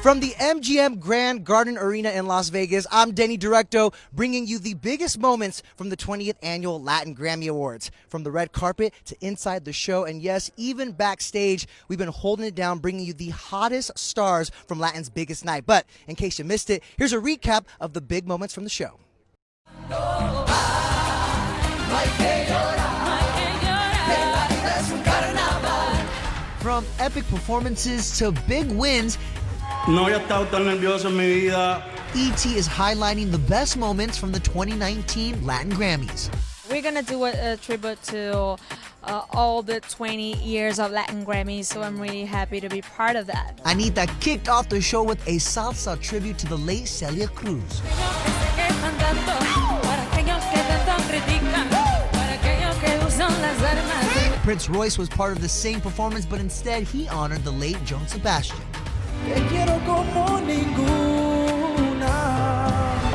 From the MGM Grand Garden Arena in Las Vegas, I'm Denny Directo, bringing you the biggest moments from the 20th Annual Latin Grammy Awards. From the red carpet to inside the show, and yes, even backstage, we've been holding it down, bringing you the hottest stars from Latin's biggest night. But in case you missed it, here's a recap of the big moments from the show. From epic performances to big wins, No había estado tan nervioso en mi vida. E.T. is highlighting the best moments from the 2019 Latin Grammys. We're gonna do a tribute to all the 20 years of Latin Grammys, so I'm really happy to be part of that. Anita kicked off the show with a salsa tribute to the late Celia Cruz. Prince Royce was part of the same performance, but instead he honored the late Joan Sebastian.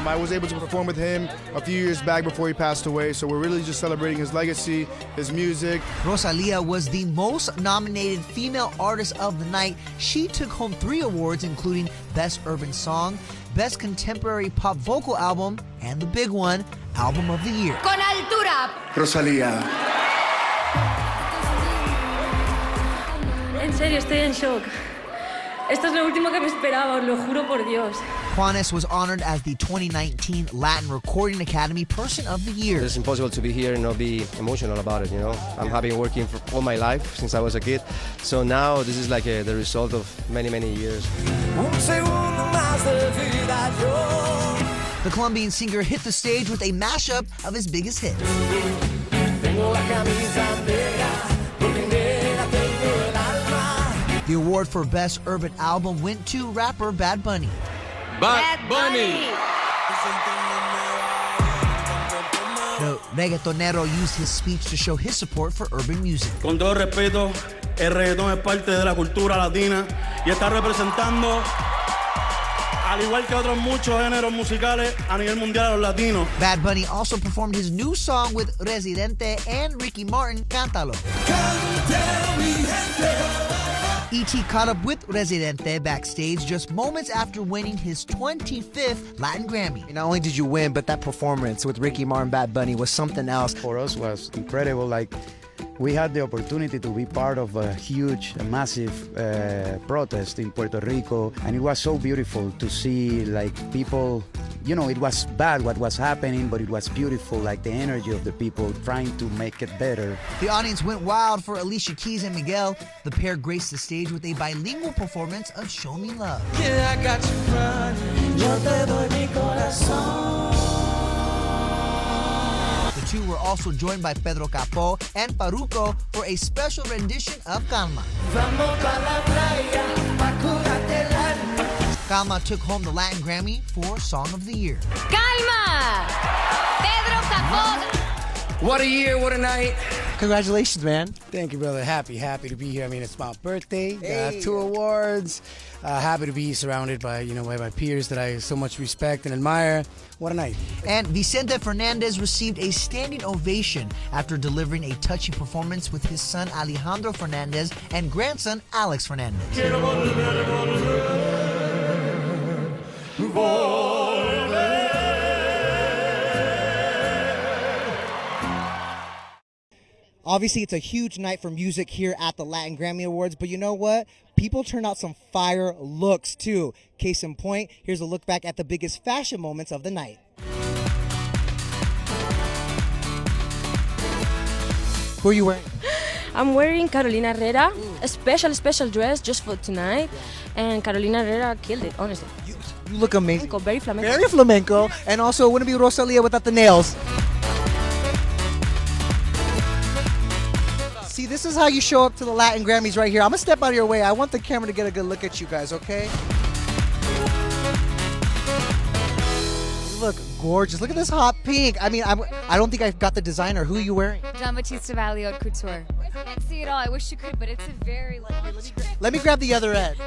I was able to perform with him a few years back before he passed away, so we're really just celebrating his legacy, his music. Roselia was the most nominated female artist of the night. She took home 3 awards, including Best Urban Song, Best Contemporary Pop Vocal Album, and the big one, Album of the Year. Con altura. Roselia. En serio, estoy en shock. Esto es lo último que me esperaba, os lo juro por Dios. Juanes was honored as the 2019 Latin Recording Academy Person of the Year. It's impossible to be here and not be emotional about it, you know. I'm been working for all my life since I was a kid. So now this is like the result of many, many years. The Colombian singer hit the stage with a mashup of his biggest hits. The award for Best Urban Album went to rapper Bad Bunny. Bad Bunny. The reggaetonero used his speech to show his support for urban music. Con todo respeto, el reggaetón es parte de la cultura latina y está representando, al igual que otros muchos géneros musicales a nivel mundial, a los latinos. Bad Bunny also performed his new song with Residente and Ricky Martin, Cántalo. E.T. caught up with Residente backstage just moments after winning his 25th Latin Grammy. Not only did you win, but that performance with Ricky Martin, Bad Bunny was something else. For us was incredible. Like, we had the opportunity to be part of a huge, massive protest in Puerto Rico, and it was so beautiful to see, like, people, you know, it was bad what was happening, but it was beautiful, like the energy of the people trying to make it better. The audience went wild for Alicia Keys and Miguel. The pair graced the stage with a bilingual performance of Show Me Love. Yeah, I got you running. Yo te doy mi corazón. The two were also joined by Pedro Capo and Farruko for a special rendition of Calma. Calma took home the Latin Grammy for Song of the Year. Calma. Pedro Capo. What a year, what a night. Congratulations, man. Thank you, brother. Happy to be here. I mean, it's my birthday. Got 2 awards. Happy to be surrounded by, by my peers that I so much respect and admire. What a night. And Vicente Fernandez received a standing ovation after delivering a touching performance with his son Alejandro Fernandez and grandson Alex Fernandez. Obviously, it's a huge night for music here at the Latin Grammy Awards, but you know what? People turned out some fire looks, too. Case in point, here's a look back at the biggest fashion moments of the night. Who are you wearing? I'm wearing Carolina Herrera, a special dress just for tonight, and Carolina Herrera killed it, honestly. You look amazing. Flamenco, very flamenco. Very flamenco, and also it wouldn't be Roselia without the nails. See, this is how you show up to the Latin Grammys right here. I'm going to step out of your way. I want the camera to get a good look at you guys, okay? You look gorgeous. Look at this hot pink. I mean, I don't think I've got the designer. Who are you wearing? John Battista Valli Haute Couture. I can't see it all. I wish you could, but it's a very Let me grab the other end.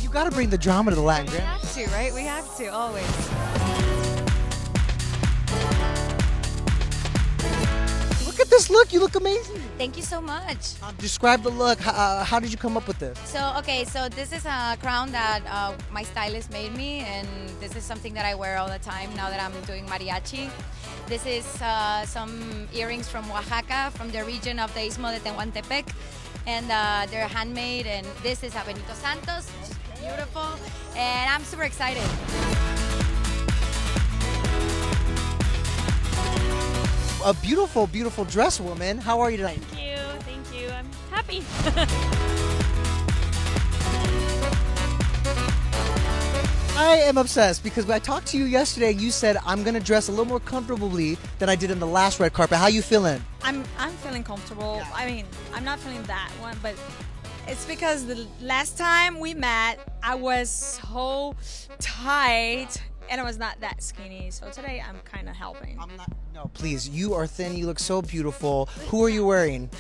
You got to bring the drama to the Latin Grammys. We have to, right? We have to, always. this look. You look amazing. Thank you so much. Describe the look. How did you come up with this? So this is a crown that my stylist made me, and this is something that I wear all the time now that I'm doing mariachi. This is some earrings from Oaxaca, from the region of the Istmo de Tehuantepec, and they're handmade, and this is a Benito Santos, which is beautiful, and I'm super excited. A beautiful, beautiful dress, woman. How are you tonight? Thank you. I'm happy. I am obsessed because I talked to you yesterday and you said I'm gonna dress a little more comfortably than I did in the last red carpet. How you feeling? I'm feeling comfortable. Yeah. I mean, I'm not feeling that one, but it's because the last time we met, I was so tight and I was not that skinny. So today I'm kind of helping. No, please. You are thin. You look so beautiful. Who are you wearing?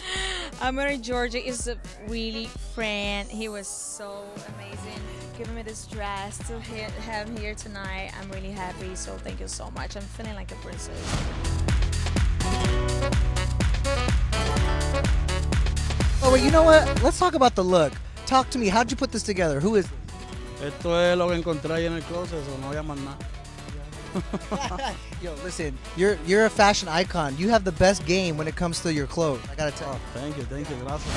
I'm wearing Georgia. Is a really friend. He was so amazing. Giving me this dress to have him here tonight. I'm really happy. So thank you so much. I'm feeling like a princess. Oh, wait, you know what? Let's talk about the look. Talk to me. How'd you put this together? Who is this? Esto es lo que encontré ahí en el closet, so no voy a más nada. Yo, listen, you're a fashion icon. You have the best game when it comes to your clothes. I gotta tell you. Thank you, gracias.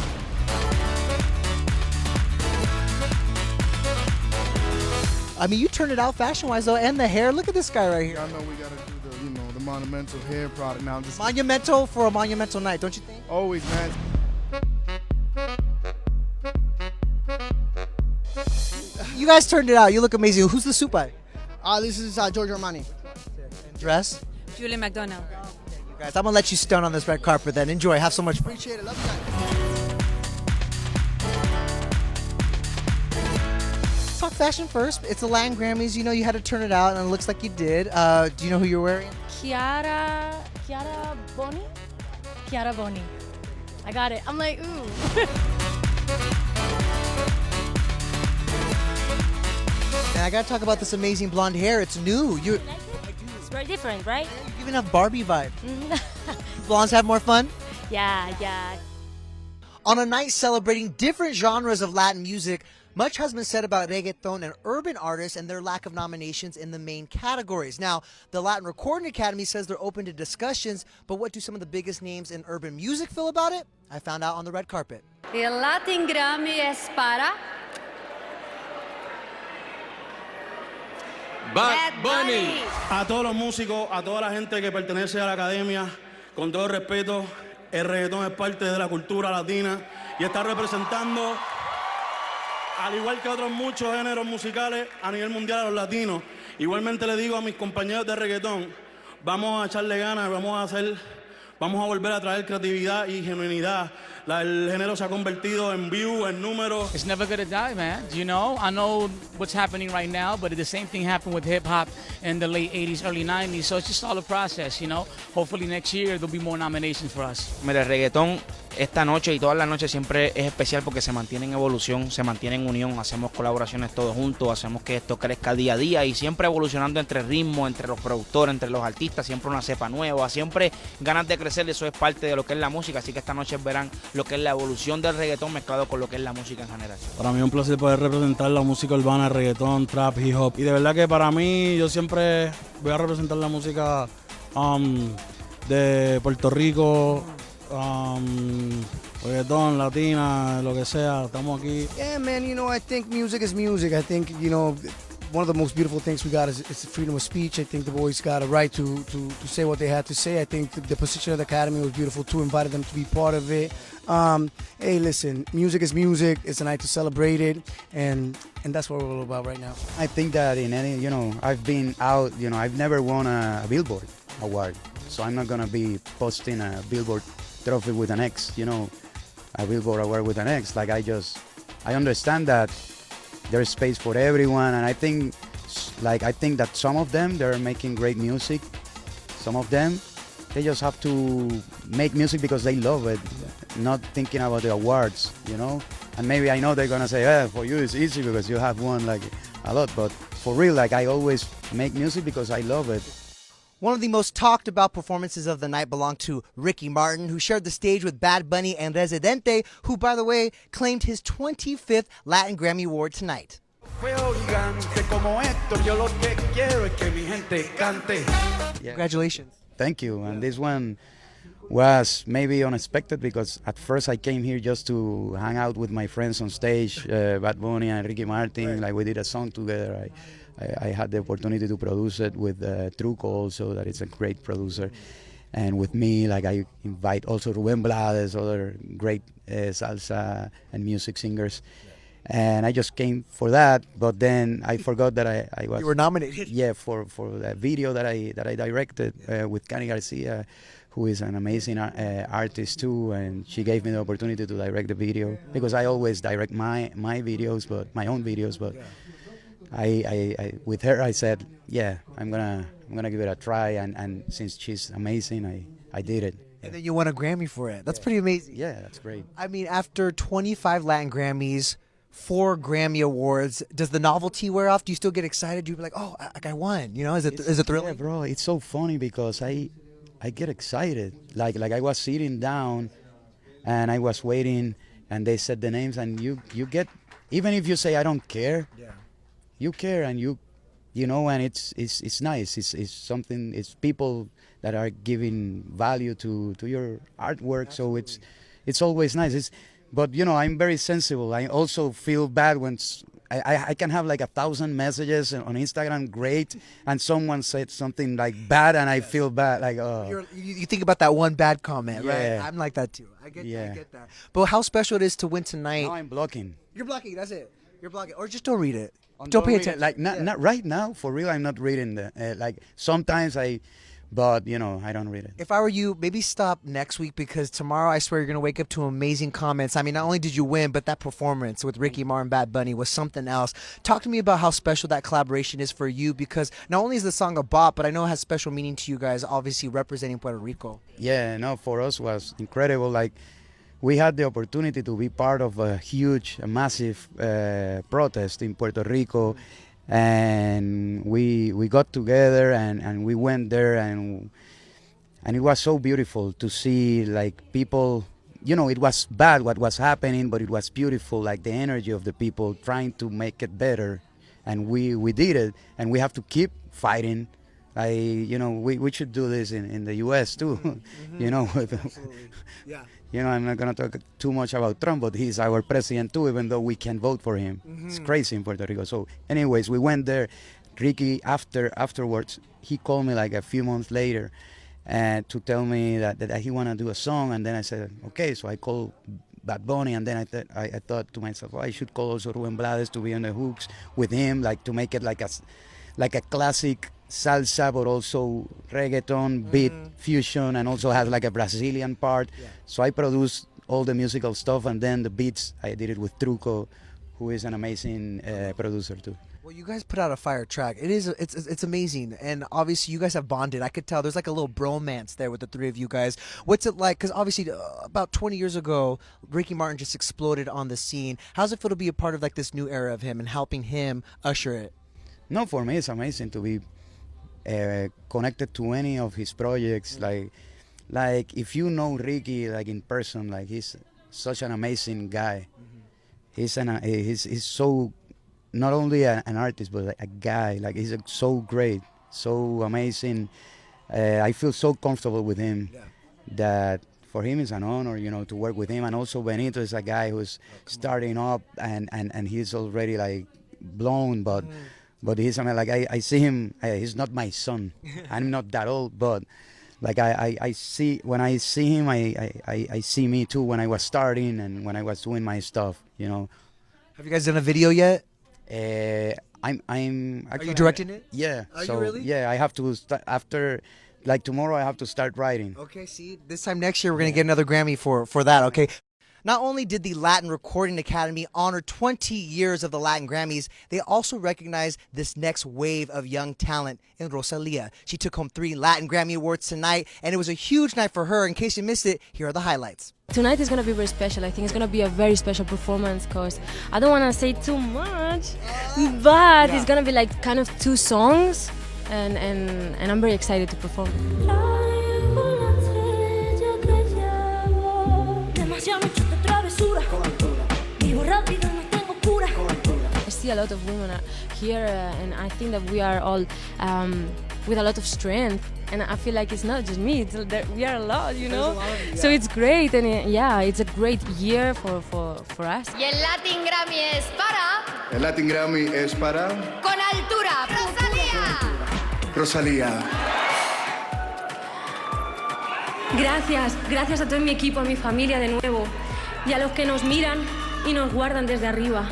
I mean, you turned it out fashion-wise though, and the hair. Look at this guy right here. I know we gotta do the monumental hair product now. Just monumental for a monumental night, don't you think? Always, man. You guys turned it out. You look amazing. Who's the suit by? This is Giorgio Armani. Dress? Julie McDonough. You guys, I'm gonna let you stun on this red carpet then. Enjoy. Have so much fun. Appreciate it. Love you guys. Let's talk fashion first. It's the Latin Grammys. You know you had to turn it out, and it looks like you did. Do you know who you're wearing? Chiara Boni? Chiara Boni. I got it. I'm like, ooh. And I gotta talk about this amazing blonde hair. It's new. You like it? It's very different, right? You're giving a Barbie vibe. Blondes have more fun? Yeah. On a night celebrating different genres of Latin music, much has been said about reggaeton and urban artists and their lack of nominations in the main categories. Now, the Latin Recording Academy says they're open to discussions, but what do some of the biggest names in urban music feel about it? I found out on the red carpet. El Latin Grammy es para Bad Bunny. A todos los músicos, a toda la gente que pertenece a la academia, con todo el respeto, el reggaetón es parte de la cultura latina y está representando, al igual que otros muchos géneros musicales a nivel mundial, a los latinos. Igualmente le digo a mis compañeros de reggaetón, vamos a echarle ganas, vamos a volver a traer creatividad y genuinidad. El género se ha convertido en view, en números. It's never gonna die, man. You know, I know what's happening right now, but the same thing happened with hip hop in the late 80s, early 90s. So it's just all a process, you know. Hopefully next year there'll be more nominations for us. Mira, el reggaetón esta noche y todas las noches siempre es especial porque se mantiene en evolución, se mantiene en unión, hacemos colaboraciones todos juntos, hacemos que esto crezca día a día y siempre evolucionando entre ritmos, entre los productores, entre los artistas, siempre una cepa nueva, siempre ganas de crecer, eso es parte de lo que es la música, así que esta noche verán lo que es la evolución del reggaetón mezclado con lo que es la música en general. Para mí es un placer poder representar la música urbana, reggaetón, trap, hip hop y de verdad que para mí yo siempre voy a representar la música de Puerto Rico, reggaetón, latina, lo que sea, estamos aquí. Yeah, man, I think music is music. I think, one of the most beautiful things we got is freedom of speech. I think the boys got a right to say what they had to say. I think the position of the Academy was beautiful too, invited them to be part of it. Hey, listen, music is music. It's a night to celebrate it, and that's what we're all about right now. I think that in any, I've been out, I've never won a Billboard award, so I'm not gonna be posting a Billboard trophy with an X, a Billboard award with an X. Like I understand that there's space for everyone, and I think that some of them, they're making great music. Some of them, they just have to make music because they love it, not thinking about the awards, And maybe I know they're gonna say, for you it's easy because you have won like a lot, but for real, like I always make music because I love it. One of the most talked about performances of the night belonged to Ricky Martin, who shared the stage with Bad Bunny and Residente, who, by the way, claimed his 25th Latin Grammy Award tonight. Congratulations. Thank you. And this one was maybe unexpected because at first I came here just to hang out with my friends on stage, Bad Bunny and Ricky Martin. Like we did a song together. I had the opportunity to produce it with Truco also, that is a great producer. And with me, like I invite also Rubén Blades, other great salsa and music singers. And I just came for that, but then I forgot that I was. You were nominated. Yeah, for the video that I directed with Cani Garcia, who is an amazing artist too, and she gave me the opportunity to direct the video because I always direct my videos, but my own videos. But I with her I said, yeah, I'm gonna give it a try, and since she's amazing, I did it. And then you won a Grammy for it. That's pretty amazing. Yeah, that's great. I mean, after 25 Latin Grammys, 4 Grammy Awards, does the novelty wear off? Do you still get excited? Do you be like, oh, I won? You know, is it thrilling? Yeah, bro, it's so funny because I get excited. Like I was sitting down, and I was waiting, and they said the names, and you get, even if you say I don't care, you care, and you know, and it's nice. It's something. It's people that are giving value to your artwork. So it's always nice. But you know, I'm very sensible. I also feel bad when I can have like 1,000 messages on Instagram, great, and someone said something like bad, and I feel bad. Like, oh. You think about that one bad comment, right? I'm like that too. I get that. But how special it is to win tonight. Now I'm blocking. You're blocking. That's it. You're blocking, or just don't read it. Don't pay attention. Like not right now, for real. I'm not reading the like sometimes but you know, I don't read it. If I were you, maybe stop next week, because tomorrow I swear you're gonna wake up to amazing comments. I mean, not only did you win, but that performance with Ricky Martin, Bad Bunny was something else. Talk to me about how special that collaboration is for you, because not only is the song a bop, but I know it has special meaning to you guys, obviously representing Puerto Rico. Yeah, no, for us was incredible. Like we had the opportunity to be part of a massive protest in Puerto Rico. And we got together and we went there, and it was so beautiful to see, like, people, you know, it was bad what was happening, but it was beautiful, like the energy of the people trying to make it better, and we did it, and we have to keep fighting. You know, we should do this in the U.S. too. You know, yeah. You know, I'm not going to talk too much about Trump, but he's our president too, even though we can vote for him. It's crazy in Puerto Rico. So anyways, we went there. Ricky, afterwards, he called me like a few months later to tell me that he want to do a song. And then I said, okay. So I called Bad Bunny, and then I thought to myself, I should call also Rubén Blades to be on the hooks with him, like to make it like a classic salsa, but also reggaeton beat fusion, and also has like a Brazilian part. So I produced all the musical stuff, and then the beats I did it with Truco, who is an amazing producer too. Well, you guys put out a fire track. It's amazing, and obviously you guys have bonded. I could tell there's like a little bromance there with the three of you guys. What's it like? Because obviously about 20 years ago, Ricky Martin just exploded on the scene. How's it feel to be a part of like this new era of him and helping him usher it? No, for me it's amazing to be connected to any of his projects. Like if you know Ricky like in person, like he's such an amazing guy. He's so not only an artist, but like a guy. Like he's so great, so amazing. I feel so comfortable with him that for him it's an honor, you know, to work with him. And also Benito is a guy who's starting up, and he's already like blown, but he's, I mean, like I see him. He's not my son. I'm not that old, but like I see, when I see him, I see me too when I was starting and when I was doing my stuff. You know. Have you guys done a video yet? I'm actually, are you directing it? Yeah. Are so, you really? Yeah, I have to start after. Like tomorrow, I have to start writing. Okay. See, this time next year we're gonna get another Grammy for that. Okay. Not only did the Latin Recording Academy honor 20 years of the Latin Grammys, they also recognize this next wave of young talent in Roselia. She took home 3 Latin Grammy Awards tonight, and it was a huge night for her. In case you missed it, here are the highlights. Tonight is going to be very special. I think it's going to be a very special performance because I don't want to say too much, but it's going to be like kind of 2 songs and I'm very excited to perform. I see a lot of women here, and I think that we are all with a lot of strength. And I feel like it's not just me; we are a lot, you know. So it's great, and it's a great year for us. Y el Latin Grammy es para... El Latin Grammy es para Con altura, Roselia. Roselia. Gracias a todo mi equipo, a mi familia de nuevo, y a los que nos miran y nos guardan desde arriba.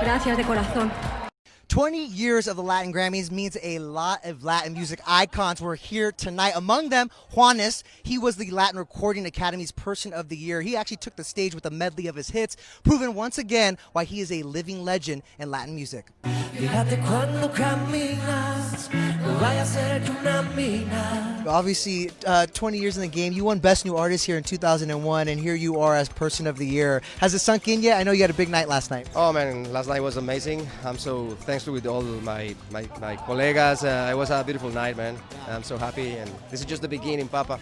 Gracias de corazón. 20 years of the Latin Grammys means a lot of Latin music icons were here tonight. Among them, Juanes. He was the Latin Recording Academy's Person of the Year. He actually took the stage with a medley of his hits, proving once again why he is a living legend in Latin music. Obviously, 20 years in the game, you won Best New Artist here in 2001, and here you are as Person of the Year. Has it sunk in yet? I know you had a big night last night. Oh man, last night was amazing. I'm so thankful with all my colegas. It was a beautiful night, man. I'm so happy, and this is just the beginning, Papa.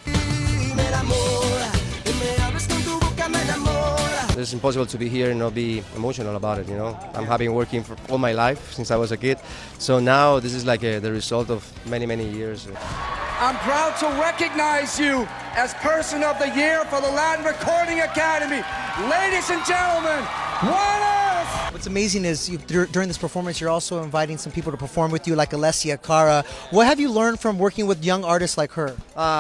It's impossible to be here and not be emotional about it, you know. I'm been working for all my life since I was a kid, so now this is like the result of many years. I'm proud to recognize you as Person of the Year for the Latin Recording Academy. Ladies and gentlemen, Juanes! What's amazing is during this performance, you're also inviting some people to perform with you, like Alessia Cara. What have you learned from working with young artists like her?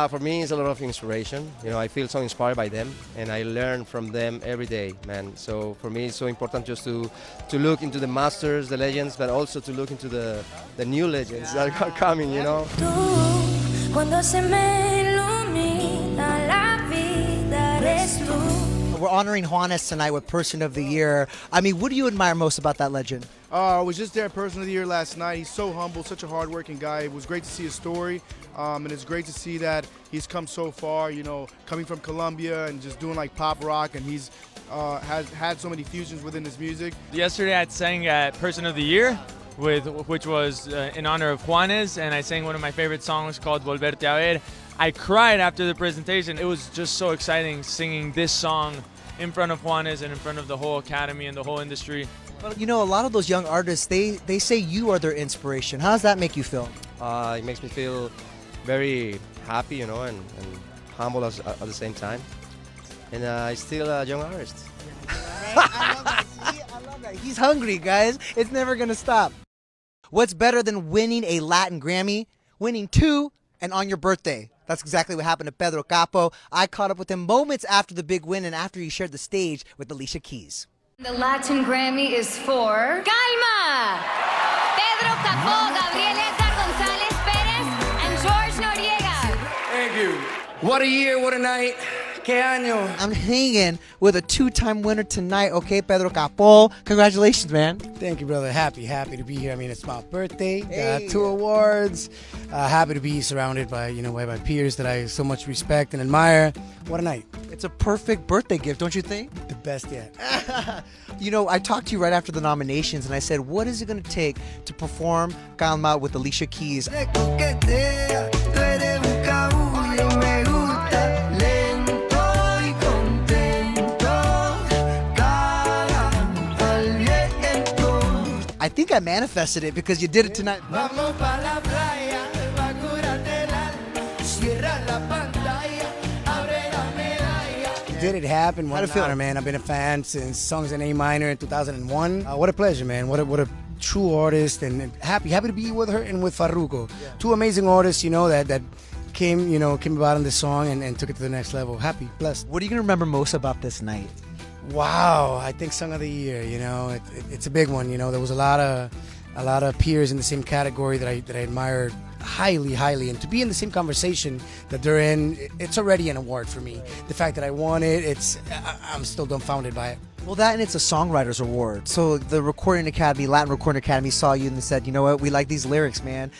For me, it's a lot of inspiration. You know, I feel so inspired by them, and I learn from them every day, man. So for me, it's so important just to look into the masters, the legends, but also to look into the new legends that are coming, you know. We're honoring Juanes tonight with Person of the Year. I mean, what do you admire most about that legend? I was just there at Person of the Year last night. He's so humble, such a hard-working guy. It was great to see his story, and it's great to see that he's come so far, you know, coming from Colombia and just doing like pop rock, and he's has had so many fusions within his music. Yesterday I sang at Person of the Year, which was in honor of Juanes, and I sang one of my favorite songs called Volverte a Ver. I cried after the presentation. It was just so exciting singing this song in front of Juanes and in front of the whole academy and the whole industry. Well, you know, a lot of those young artists, they say you are their inspiration. How does that make you feel? It makes me feel very happy, you know, and humble at the same time. And I'm still a young artist. I love that. See, I love that. He's hungry, guys. It's never going to stop. What's better than winning a Latin Grammy? Winning two and on your birthday. That's exactly what happened to Pedro Capo. I caught up with him moments after the big win and after he shared the stage with Alicia Keys. The Latin Grammy is for Calma, Pedro Capo, Gabriel Edgar González Pérez, and George Noriega. Thank you. What a year, what a night. ¿Qué año? I'm hanging with a two-time winner tonight, okay, Pedro Capo. Congratulations, man. Thank you, brother. Happy to be here. I mean, it's my birthday. Got 2 awards. Happy to be surrounded by, by my peers that I so much respect and admire. What a night. It's a perfect birthday gift, don't you think? The best yet. I talked to you right after the nominations, and I said, what is it going to take to perform Calma with Alicia Keys? I think I manifested it because you did it tonight. Did it happen? What an honor, man. I've been a fan since Songs in A minor in 2001. What a pleasure, man. What a true artist, and happy to be with her and with Farruko. Yeah. 2 amazing artists, that came about in this song and took it to the next level. Happy, blessed. What are you going to remember most about this night? Wow, I think Song of the Year, it's a big one, there was a lot of peers in the same category that I admired highly, and to be in the same conversation that they're in, it's already an award for me. The fact that I won it, I'm still dumbfounded by it. Well, that and it's a songwriter's award. So the Recording Academy, Latin Recording Academy saw you and they said, you know what, we like these lyrics, man.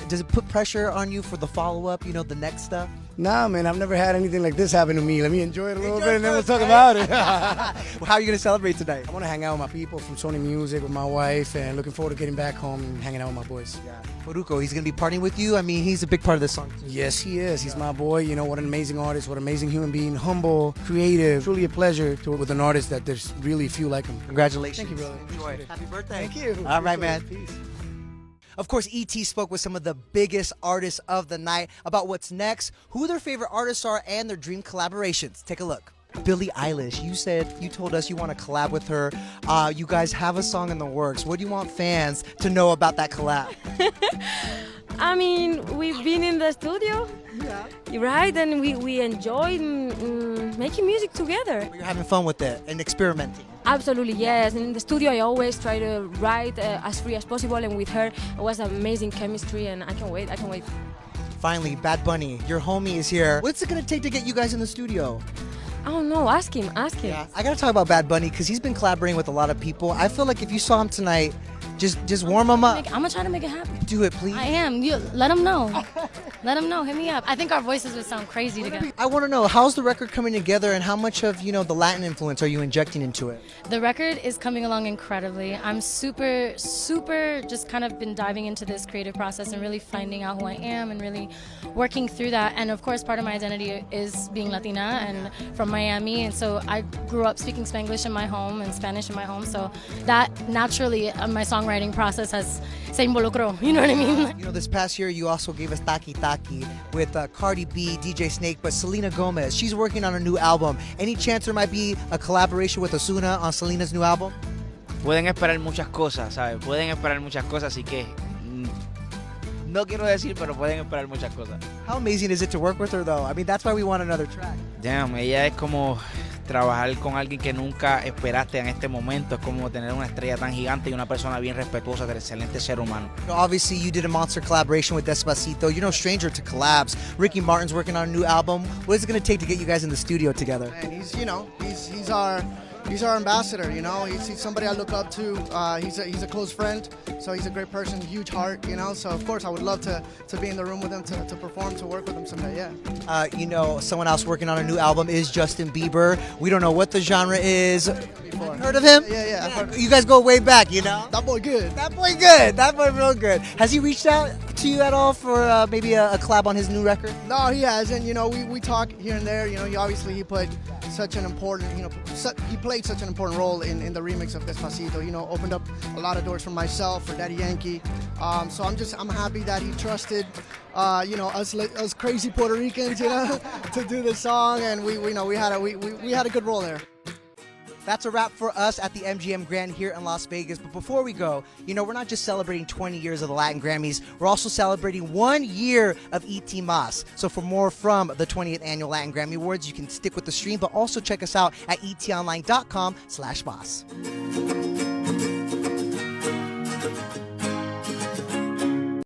Does it put pressure on you for the follow-up, the next stuff? Nah, man, I've never had anything like this happen to me. Let me enjoy it a little bit and then we'll talk about it. Well, how are you going to celebrate tonight? I want to hang out with my people from Sony Music, with my wife, and looking forward to getting back home and hanging out with my boys. Yeah. Faruko, he's going to be partying with you? I mean, he's a big part of this song. Yes, he is. He's my boy. You know, what an amazing artist, what an amazing human being, humble, creative. Truly a pleasure to work with an artist that there's really few like him. Congratulations. Thank you, brother. Enjoy. Happy birthday. Thank you. All right, man. Peace. Of course, E.T. spoke with some of the biggest artists of the night about what's next, who their favorite artists are, and their dream collaborations. Take a look. Billie Eilish, you told us you want to collab with her. You guys have a song in the works. What do you want fans to know about that collab? I mean, we've been in the studio, right? And we enjoy making music together. You're having fun with it and experimenting. Absolutely, yes. And in the studio, I always try to write as free as possible. And with her, it was amazing chemistry, and I can't wait. Finally, Bad Bunny, your homie is here. What's it going to take to get you guys in the studio? I don't know. Ask him. Yeah, I got to talk about Bad Bunny because he's been collaborating with a lot of people. I feel like if you saw him tonight, just warm him up. I'm gonna try to make it happen. Do it, please. I am. You let him know. Let him know. Hit me up. I think our voices would sound crazy together. I want to know, how's the record coming together, and how much of the Latin influence are you injecting into it? The record is coming along incredibly. I'm super just kind of been diving into this creative process and really finding out who I am and really working through that. And of course, part of my identity is being Latina and from Miami. And so I grew up speaking Spanglish in my home and Spanish in my home. So that naturally, my songwriting process se involucró. You know what I mean? This past year, you also gave us Taki Taki with Cardi B, DJ Snake, but Selena Gomez, she's working on a new album. Any chance there might be a collaboration with Ozuna on Selena's new album? Pueden esperar muchas cosas, ¿sabes? Pueden esperar muchas cosas, así que no quiero decir, pero pueden esperar muchas cosas. How amazing is it to work with her, though? I mean, that's why we want another track. Damn, ella es como trabajar con alguien que nunca esperaste en este momento. Es como tener una estrella tan gigante y una persona bien respetuosa del excelente ser humano. Obviously, you did a monster collaboration with Despacito. You're no stranger to collabs. Ricky Martin's working on a new album. What is it going to take to get you guys in the studio together? And he's our ambassador, He's somebody I look up to. He's a close friend, so he's a great person, huge heart, So of course I would love to be in the room with him, to perform, to work with him someday, yeah. Someone else working on a new album is Justin Bieber. We don't know what the genre is. Have you heard of him? Yeah. You guys go way back, That boy good. That boy good. That boy real good. Has he reached out to you at all for maybe a collab on his new record? No, he hasn't. We talk here and there. Obviously he put such an important, he played such an important role in the remix of Despacito. Opened up a lot of doors for myself, for Daddy Yankee. So I'm happy that he trusted, us crazy Puerto Ricans, to do this song, and we had a good role there. That's a wrap for us at the MGM Grand here in Las Vegas. But before we go, we're not just celebrating 20 years of the Latin Grammys, we're also celebrating 1 year of E.T. Mas. So for more from the 20th Annual Latin Grammy Awards, you can stick with the stream, but also check us out at etonline.com/Mas.